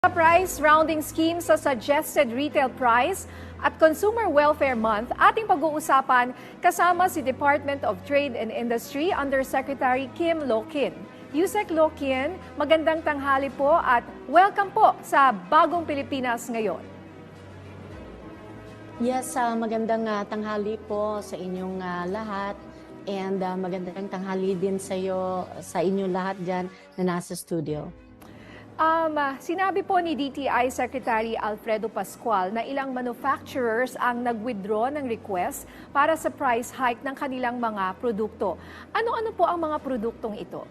Price rounding scheme sa suggested retail price at Consumer Welfare Month ating pag-uusapan kasama si Department of Trade and Industry Undersecretary Kim Lo-Kin. Yusek Lo-Kin, magandang tanghali po at welcome po sa Bagong Pilipinas Ngayon. Yes, magandang tanghali po sa inyong lahat and magandang tanghali din sa inyo lahat dyan na nasa studio. Sinabi po ni DTI Secretary Alfredo Pascual na ilang manufacturers ang nag-withdraw ng request para sa price hike ng kanilang mga produkto. Ano-ano po ang mga produktong ito?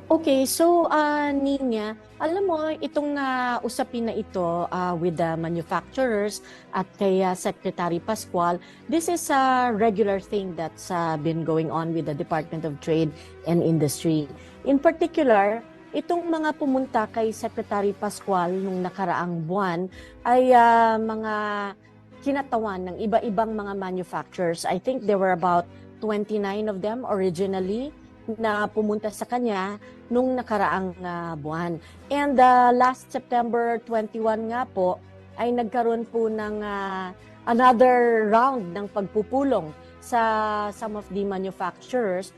Okay, so Nina, alam mo itong usapin na ito with the manufacturers at kay Secretary Pascual, this is a regular thing that's been going on with the Department of Trade and Industry. In particular, itong mga pumunta kay Secretary Pascual nung nakaraang buwan ay mga kinatawan ng iba-ibang mga manufacturers. I think there were about 29 of them originally na pumunta sa kanya nung nakaraang buwan. And last September 21 nga po ay nagkaroon po ng another round ng pagpupulong sa some of the manufacturers.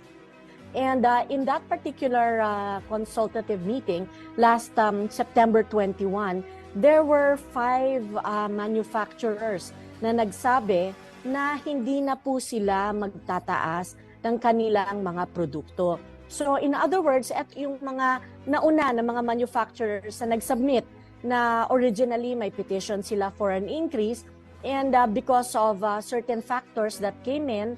And in that particular consultative meeting, last September 21, there were 5 manufacturers na nagsabi na hindi na po sila magtataas ng kanilang mga produkto. So in other words, at yung mga nauna na mga manufacturers na nag-submit na originally may petition sila for an increase and because of certain factors that came in,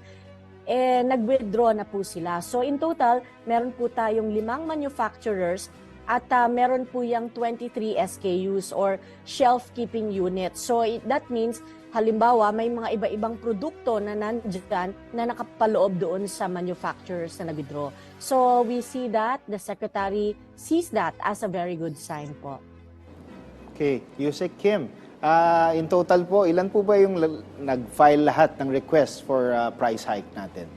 nag-withdraw na po sila. So in total, meron po tayong 5 manufacturers at meron po yung 23 SKUs or shelf keeping units. So that means, halimbawa, may mga iba-ibang produkto na nandyan na nakapaloob doon sa manufacturers na nag-withdraw. So we see that, the Secretary sees that as a very good sign po. Okay, Yusek Kim. In total po, ilan po ba yung nag-file lahat ng request for price hike natin?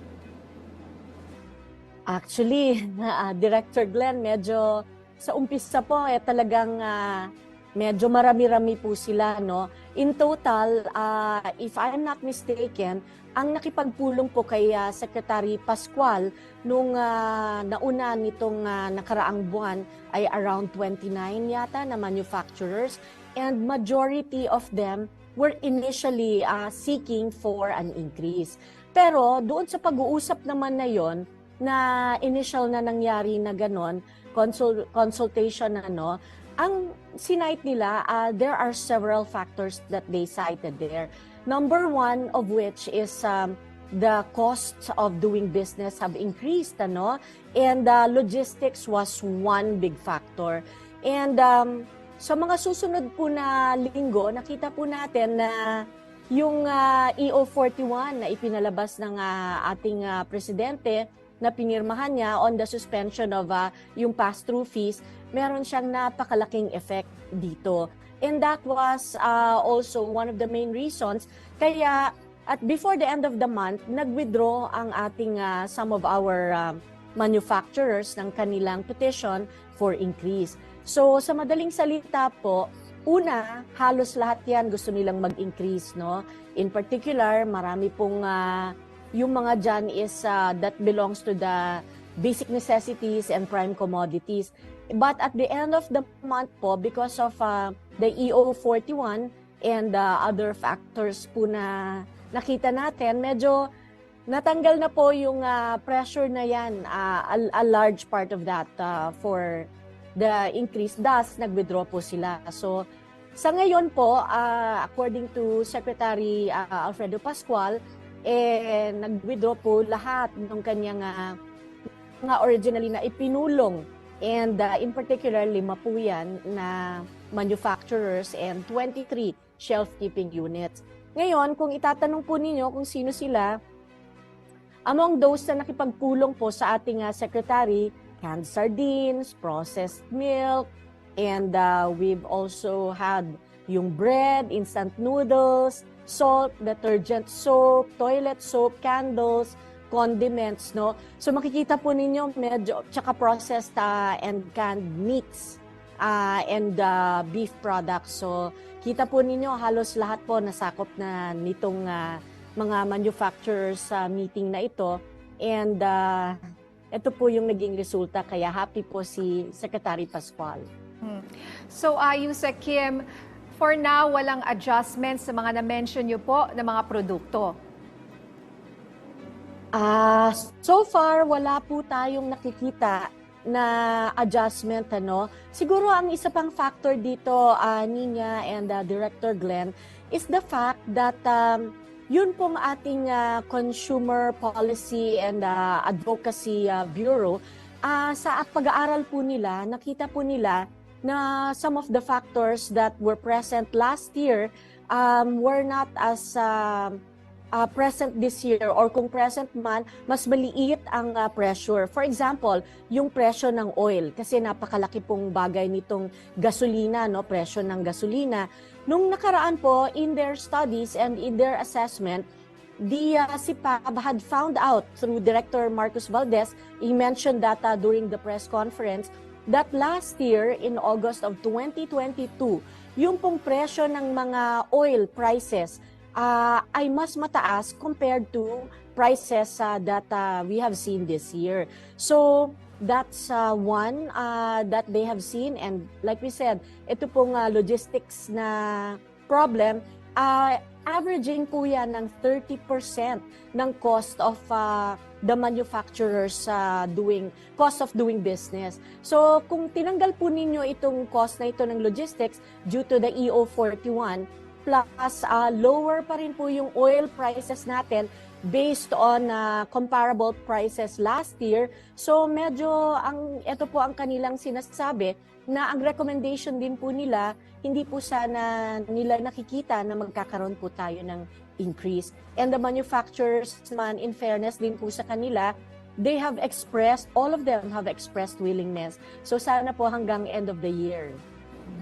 Actually, Director Glenn, medyo sa umpisa po talagang medyo marami-rami po sila, no? In total, if I'm not mistaken, ang nakipagpulong po kay Secretary Pascual nung nauna nitong nakaraang buwan ay around 29 yata na manufacturers. And majority of them were initially seeking for an increase. Pero doon sa pag-uusap naman na yon, na initial na nangyari na ganon, consultation na ang sinite nila, there are several factors that they cited there. Number one of which is the costs of doing business have increased, and logistics was one big factor. And sa mga susunod po na linggo, nakita po natin na yung EO41 na ipinalabas ng ating presidente na pinirmahan niya on the suspension of yung pass-through fees, meron siyang napakalaking effect dito. And that was also one of the main reasons. Kaya at before the end of the month, nag-withdraw ang ating some of our manufacturers ng kanilang petition for increase. So sa madaling salita po, una, halos lahat yan gusto nilang mag-increase, no? In particular, marami pong yung mga dyan is that belongs to the basic necessities and prime commodities. But at the end of the month po, because of the EO41 and other factors po na nakita natin, medyo natanggal na po yung pressure na yan, a large part of that for the increase. Thus, nag-withdraw po sila. So, sa ngayon po, according to Secretary Alfredo Pascual, nag-withdraw po lahat ng kanyang mga originally na ipinulong. And in particular, 5 po yan na manufacturers and 23 shelf-keeping units. Ngayon, kung itatanong po ninyo kung sino sila, among those na nakipagpulong po sa ating secretary, canned sardines, processed milk, and we've also had yung bread, instant noodles, salt, detergent soap, toilet soap, candles, condiments, no? So makikita po ninyo medyo, tsaka processed and canned meats. and beef products. So kita po ninyo halos lahat po nasakop na nitong mga manufacturers sa meeting na ito. And ito po yung naging resulta, kaya happy po si Secretary Pascual. So, Yusek Kim, for now, walang adjustments sa mga na-mention nyo po na mga produkto? So far, wala po tayong nakikita na adjustment. Siguro ang isa pang factor dito, Nina and Director Glenn, is the fact that yun pong ating Consumer Policy and Advocacy Bureau, sa pag-aaral po nila, nakita po nila na some of the factors that were present last year were not as present this year, or kung present man, mas maliit ang pressure. For example, yung presyo ng oil, kasi napakalaki pong bagay nitong gasolina, presyo ng gasolina. Nung nakaraan po, in their studies and in their assessment, the CIPAB had found out through Director Marcos Valdez, he mentioned that during the press conference, that last year, in August of 2022, yung pong presyo ng mga oil prices ay mas mataas compared to prices that we have seen this year. So that's one that they have seen, and like we said, ito pong logistics na problem, averaging po yan ng 30% ng cost of the manufacturers cost of doing business. So kung tinanggal po ninyo itong cost na ito ng logistics due to the EO41, plus lower pa rin po yung oil prices natin based on comparable prices last year. So medyo ito po ang kanilang sinasabi, na ang recommendation din po nila, hindi po sana nila nakikita na magkakaroon po tayo ng increase. And the manufacturers man, in fairness din po sa kanila, all of them have expressed willingness. So sana po hanggang end of the year,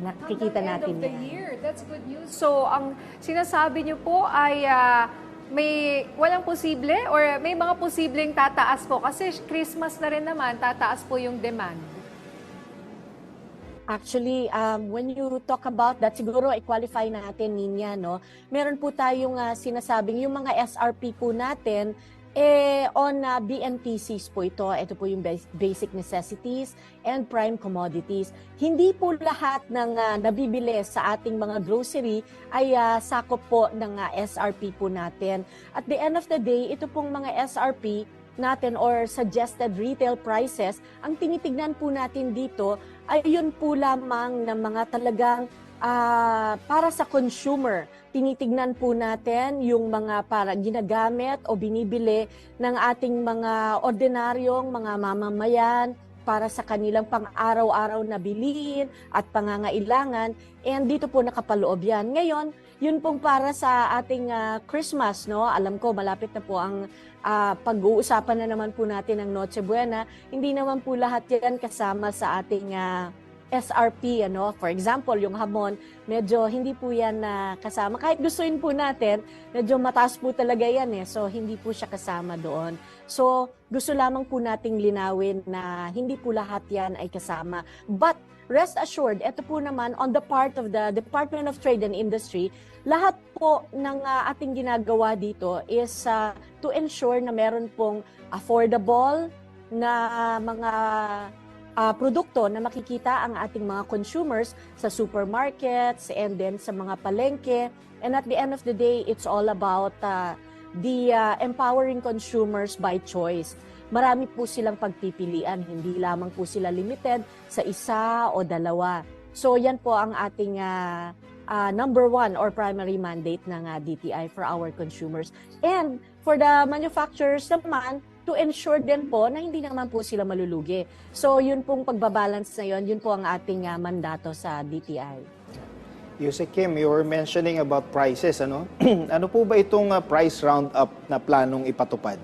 nakikita natin end of the yan. year. That's good news. So, ang sinasabi niyo po ay may walang posible or may mga posibleng tataas po kasi Christmas na rin naman, tataas po yung demand. Actually, when you talk about that, siguro i-qualify natin, Ninya, meron po tayong sinasabing yung mga SRP po natin, on BNTCs po ito. Ito po yung basic necessities and prime commodities. Hindi po lahat ng nabibili sa ating mga grocery ay sakop po ng SRP po natin. At the end of the day, ito pong mga SRP natin or suggested retail prices, ang tinitignan po natin dito ay yun po lamang ng mga talagang para sa consumer. Tinitignan po natin yung mga para ginagamit o binibili ng ating mga ordinaryong mga mamamayan para sa kanilang pang-araw-araw na bilihin at pangangailangan. And dito po nakapaloob yan. Ngayon, yun pong para sa ating Christmas, Alam ko, malapit na po ang pag-uusapan na naman po natin ng Noche Buena. Hindi naman po lahat yan kasama sa ating SRP, For example, yung hamon, medyo hindi po yan kasama. Kahit gustuin po natin, medyo mataas po talaga yan So, hindi po siya kasama doon. So, gusto lamang po nating linawin na hindi po lahat yan ay kasama. But, rest assured, ito po naman on the part of the Department of Trade and Industry, lahat po ng ating ginagawa dito is to ensure na meron pong affordable na mga produkto na makikita ang ating mga consumers sa supermarkets and then sa mga palengke. And at the end of the day, it's all about the empowering consumers by choice. Marami po silang pagpipilian, hindi lamang po sila limited sa isa o dalawa. So yan po ang ating number one or primary mandate ng DTI for our consumers. And for the manufacturers naman, to ensure din po na hindi naman po sila malulugi. So yun pong pagbabalance na yun po ang ating mandato sa DTI. Yusek Kim, you were mentioning about prices, ano? Ano po ba itong price roundup na planong ipatupad?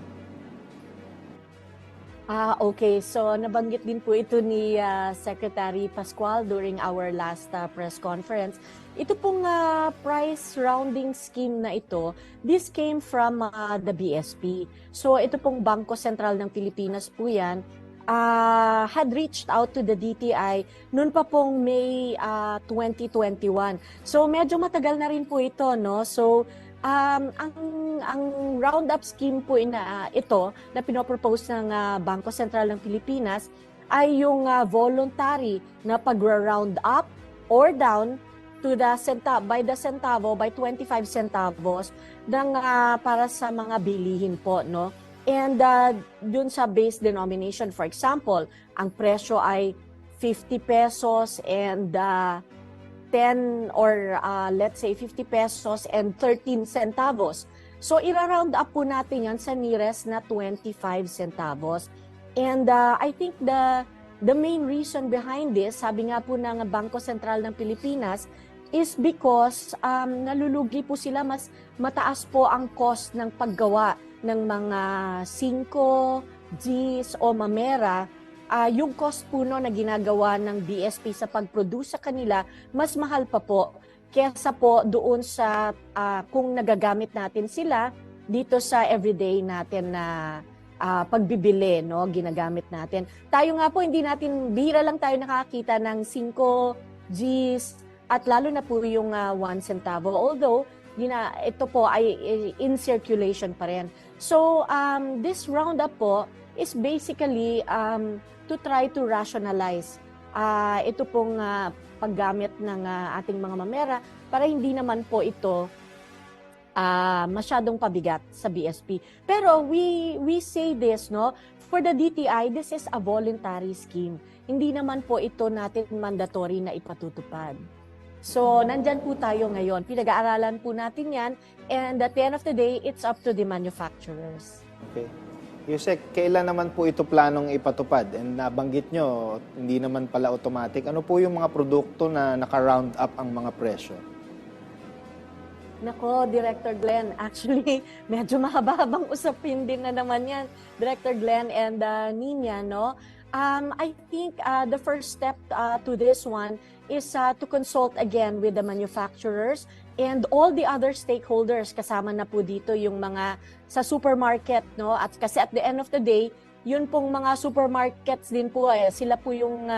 Okay. So nabanggit din po ito ni Secretary Pascual during our last press conference. Ito pong price rounding scheme na ito, this came from the BSP. So ito pong Bangko Sentral ng Pilipinas po yan. had reached out to the DTI noon pa pong May 2021. So medyo matagal na rin po ito, no? So ang roundup scheme po ito na pinopropose ng Bangko Sentral ng Pilipinas ay yung voluntary na pag-round up or down to the by the centavo, by 25 centavos ng para sa mga bilihin po, no? And dun sa base denomination, for example, ang presyo ay 50 pesos and 10 or let's say 50 pesos and 13 centavos. So ira-round up po natin yan sa nearest na 25 centavos. And I think the main reason behind this, sabi nga po ng Bangko Sentral ng Pilipinas, is because nalulugi po sila, mas mataas po ang cost ng paggawa ng mga 5, Gs o mamera. Yung cost po no, na ginagawa ng BSP sa pag-produce sa kanila, mas mahal pa po kesa po doon sa kung nagagamit natin sila dito sa everyday natin na pagbibili, no, ginagamit natin. Tayo nga po, hindi natin, bihira lang tayo nakakita ng 5 Gs at lalo na po yung 1 centavo. Although, ito po ay in circulation pa rin. So, this roundup po is basically to try to rationalize ito pong paggamit ng ating mga mamera para hindi naman po ito masyadong pabigat sa BSP. Pero we say this, no, for the DTI, this is a voluntary scheme. Hindi naman po ito natin mandatory na ipatutupad. So, nandyan po tayo ngayon. Pinag-aaralan po natin yan. And at the end of the day, it's up to the manufacturers. Okay. Yusek, kailan naman po ito planong ipatupad? And nabanggit nyo, hindi naman pala automatic. Ano po yung mga produkto na naka-round up ang mga presyo? Nako, Director Glenn, actually, medyo mahaba-habang usapin din na naman yan, Director Glenn and Nina, no? I think the first step to this one is to consult again with the manufacturers and all the other stakeholders. Kasama na po dito yung mga sa supermarket, no? At kasi at the end of the day, yun pong mga supermarkets din po, sila po yung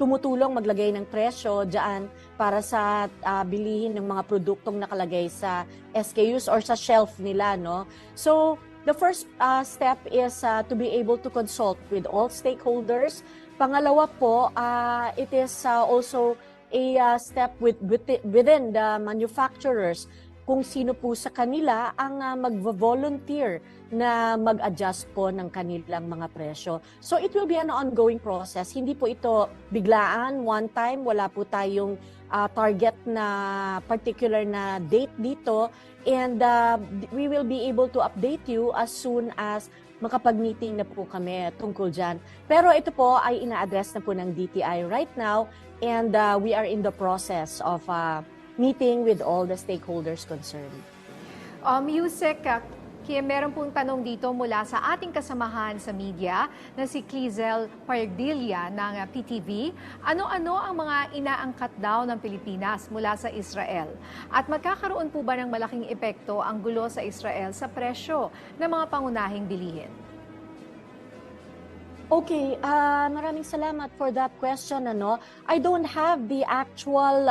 tumutulong maglagay ng presyo dyan para sa bilihin ng mga produktong nakalagay sa SKUs or sa shelf nila, no? So, the first step is to be able to consult with all stakeholders. Pangalawa po, it is also a step within the manufacturers kung sino po sa kanila ang mag-volunteer na mag-adjust po ng kanilang mga presyo. So it will be an ongoing process. Hindi po ito biglaan, one time, wala po tayong target na particular na date dito. And we will be able to update you as soon as makapag-meeting na po kami tungkol dyan. Pero ito po ay ina-address na po ng DTI right now and we are in the process of meeting with all the stakeholders concerned. Yusek, Kim, meron pong tanong dito mula sa ating kasamahan sa media na si Clizel Pardilla ng PTV. Ano-ano ang mga inaangkat daw ng Pilipinas mula sa Israel? At magkakaroon po ba ng malaking epekto ang gulo sa Israel sa presyo ng mga pangunahing bilihin? Okay, maraming salamat for that question. I don't have the actual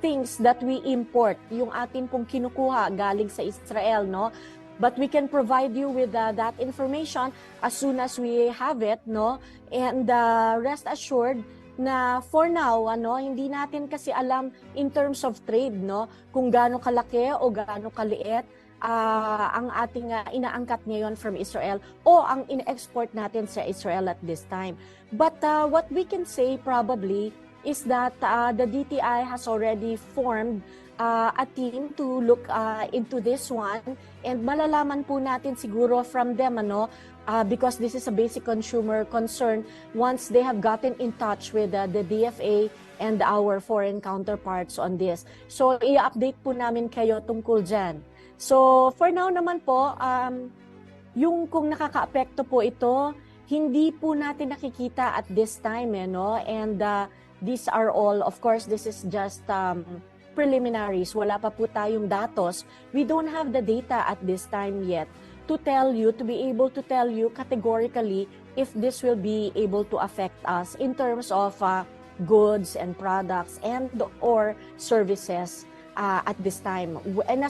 things that we import, yung atin pong kinukuha galing sa Israel, no? But we can provide you with that information as soon as we have it, no? And rest assured na for now, hindi natin kasi alam in terms of trade, no? Kung gaano kalaki o gaano kaliit ang ating inaangkat ngayon from Israel o ang in-export natin sa Israel at this time. But what we can say probably is that the DTI has already formed a team to look into this one and malalaman po natin siguro from them because this is a basic consumer concern once they have gotten in touch with the DFA and our foreign counterparts on this. So i-update po namin kayo tungkol dyan. So for now naman po, yung kung nakaka-apekto po ito, hindi po natin nakikita at this time, and these are all, of course, this is just preliminaries. Wala pa po tayong datos. We don't have the data at this time yet to be able to tell you categorically if this will be able to affect us in terms of goods and products and or services at this time, in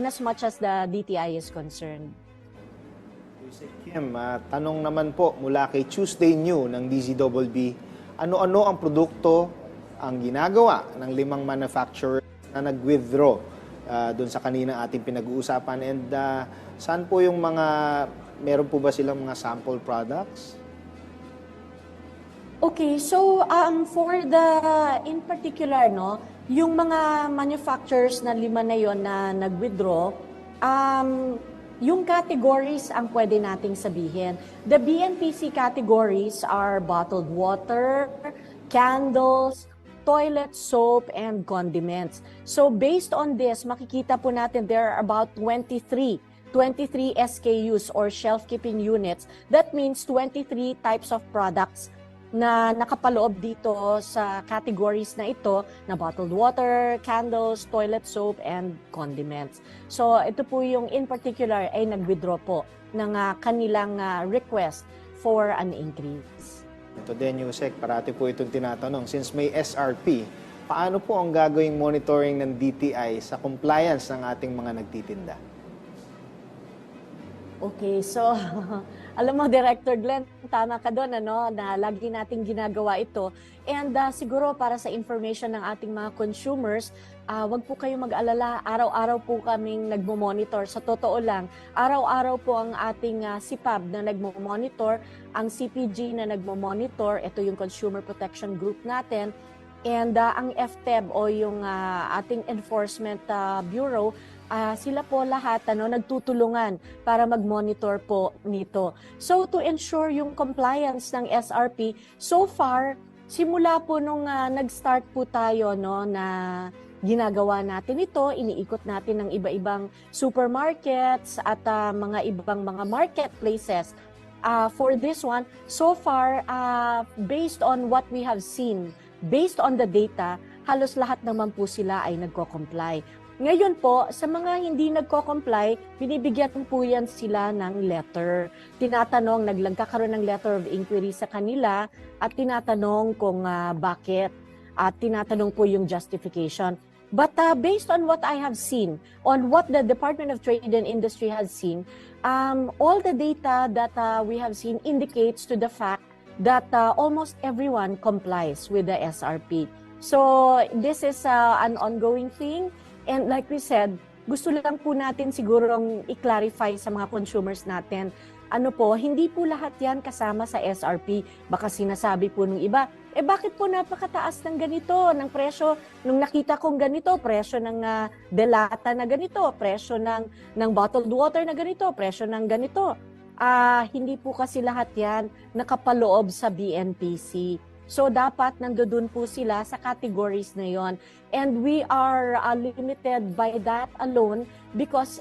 as much as the DTI is concerned. Kim, tanong naman po mula kay Tuesday New ng DZBB, ano-ano ang produkto ang ginagawa ng 5 manufacturers na nag-withdraw doon sa kanina ating pinag-uusapan, and saan po yung meron po ba silang mga sample products? Okay, so in particular, no, yung mga manufacturers na 5 na yon na nag-withdraw, yung categories ang pwede nating sabihin. The BNPC categories are bottled water, candles, toilet soap, and condiments. So based on this, makikita po natin there are about 23 SKUs or shelf-keeping units. That means 23 types of products na nakapaloob dito sa categories na ito na bottled water, candles, toilet soap, and condiments. So ito po yung in particular ay nag-withdraw po ng kanilang request for an increase. Ito din, Yusek, parati po itong tinatanong. Since may SRP, paano po ang gagawing monitoring ng DTI sa compliance ng ating mga nagtitinda? Okay, so alam mo, Director Glenn, tama ka doon, na lagi nating ginagawa ito. And siguro para sa information ng ating mga consumers, wag po kayong mag-alala. Araw-araw po kaming nagmo-monitor. Sa totoo lang, araw-araw po ang ating CPAB na nagmo-monitor, ang CPG na nagmo-monitor, ito yung Consumer Protection Group natin, and ang FTEB o yung ating Enforcement Bureau, sila po lahat nagtutulungan para mag-monitor po nito. So to ensure yung compliance ng SRP, so far, simula po nung nag-start po tayo na ginagawa natin ito, iniikot natin ng iba-ibang supermarkets at mga ibang mga marketplaces. For this one, so far, based on what we have seen, based on the data, halos lahat naman po sila ay nagko-comply. Ngayon po, sa mga hindi nagko-comply, binibigyan po yan sila ng letter. Tinatanong, nagkakaroon ng letter of inquiry sa kanila at tinatanong kung bakit at tinatanong po yung justification. But based on what I have seen, on what the Department of Trade and Industry has seen, all the data that we have seen indicates to the fact that almost everyone complies with the SRP. So this is an ongoing thing. And like we said, gusto lang po natin sigurong i-clarify sa mga consumers natin, hindi po lahat yan kasama sa SRP. Baka sinasabi po nung iba, bakit po napakataas ng ganito, ng presyo, nung nakita kong ganito, presyo ng delata na ganito, presyo ng bottled water na ganito, presyo ng ganito. Hindi po kasi lahat yan nakapaloob sa BNPC. So dapat nandoon po sila sa categories na yon. And we are limited by that alone because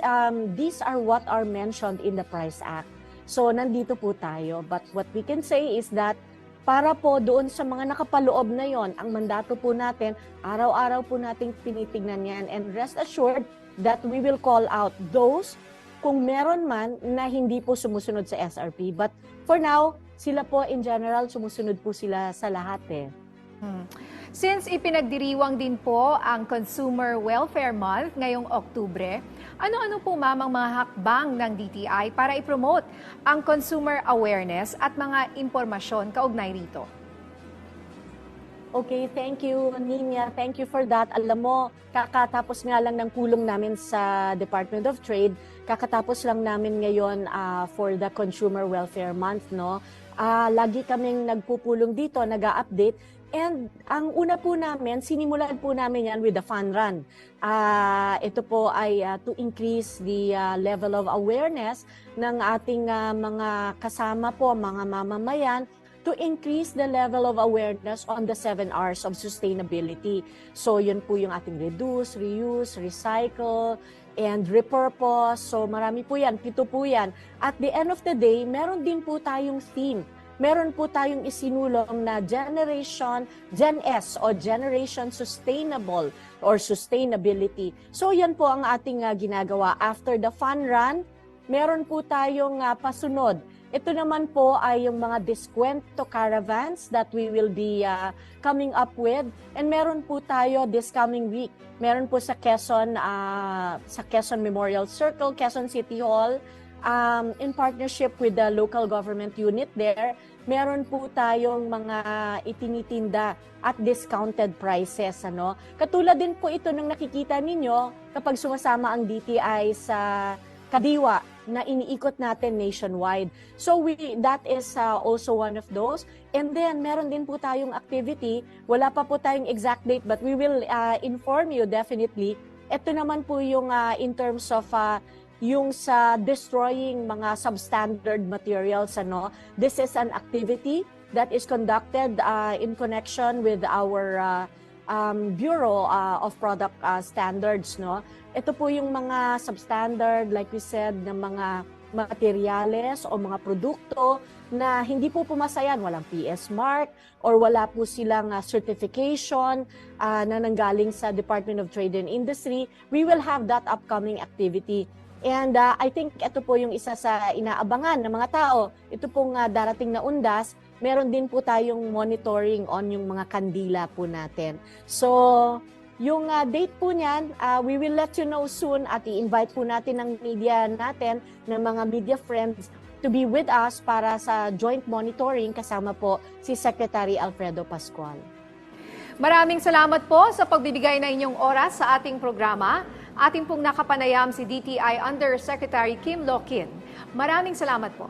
these are what are mentioned in the Price Act. So nandito po tayo. But what we can say is that para po doon sa mga nakapaloob na yon, ang mandato po natin, araw-araw po nating tinitingnan yan. And rest assured that we will call out those kung meron man na hindi po sumusunod sa SRP. But for now, sila po in general, sumusunod po sila sa lahat . Since ipinagdiriwang din po ang Consumer Welfare Month ngayong Oktubre, ano-ano po mamang mga hakbang ng DTI para i-promote ang consumer awareness at mga impormasyon kaugnay rito? Okay, thank you, Nina. Thank you for that. Alam mo, kakatapos nga lang ng pulong namin sa Department of Trade. Kakatapos lang namin ngayon for the Consumer Welfare Month, lagi kaming nagpupulong dito, nag-a-update. And ang una po namin, sinimulan po namin yan with the fun run. Ito po ay to increase the level of awareness ng ating mga kasama po, mga mamamayan, to increase the level of awareness on the 7 R's of sustainability. So yun po yung ating reduce, reuse, recycle, and repurpose. So marami po yan, 7 po yan. At the end of the day, meron din po tayong theme. Meron po tayong isinulong na Generation Gen S o Generation Sustainable or Sustainability. So yan po ang ating ginagawa. After the fun run, meron po tayong pasunod. Ito naman po ay yung mga diskwento caravans that we will be coming up with. And meron po tayo this coming week. Meron po sa Quezon Memorial Circle, Quezon City Hall, in partnership with the local government unit there. Meron po tayong mga itinitinda at discounted prices. Katulad din po ito ng nakikita ninyo kapag sumasama ang DTI sa Kadiwa na iniikot natin nationwide. So that is also one of those. And then meron din po tayong activity, wala pa po tayong exact date but we will inform you definitely. Ito naman po yung in terms of yung sa destroying mga substandard materials. This is an activity that is conducted in connection with our Bureau of Product Standards. Ito po yung mga substandard, like we said, na mga materyales o mga produkto na hindi po pumasayan, walang PS mark or wala po silang certification na nanggaling sa Department of Trade and Industry. We will have that upcoming activity. And I think ito po yung isa sa inaabangan ng mga tao. Ito pong darating na undas, meron din po tayong monitoring on yung mga kandila po natin. So, yung date po niyan, we will let you know soon at i-invite po natin ng media natin, ng mga media friends to be with us para sa joint monitoring kasama po si Secretary Alfredo Pascual. Maraming salamat po sa pagbibigay ng inyong oras sa ating programa. Ating pong nakapanayam si DTI Undersecretary Kim Lo-Kin. Maraming salamat po.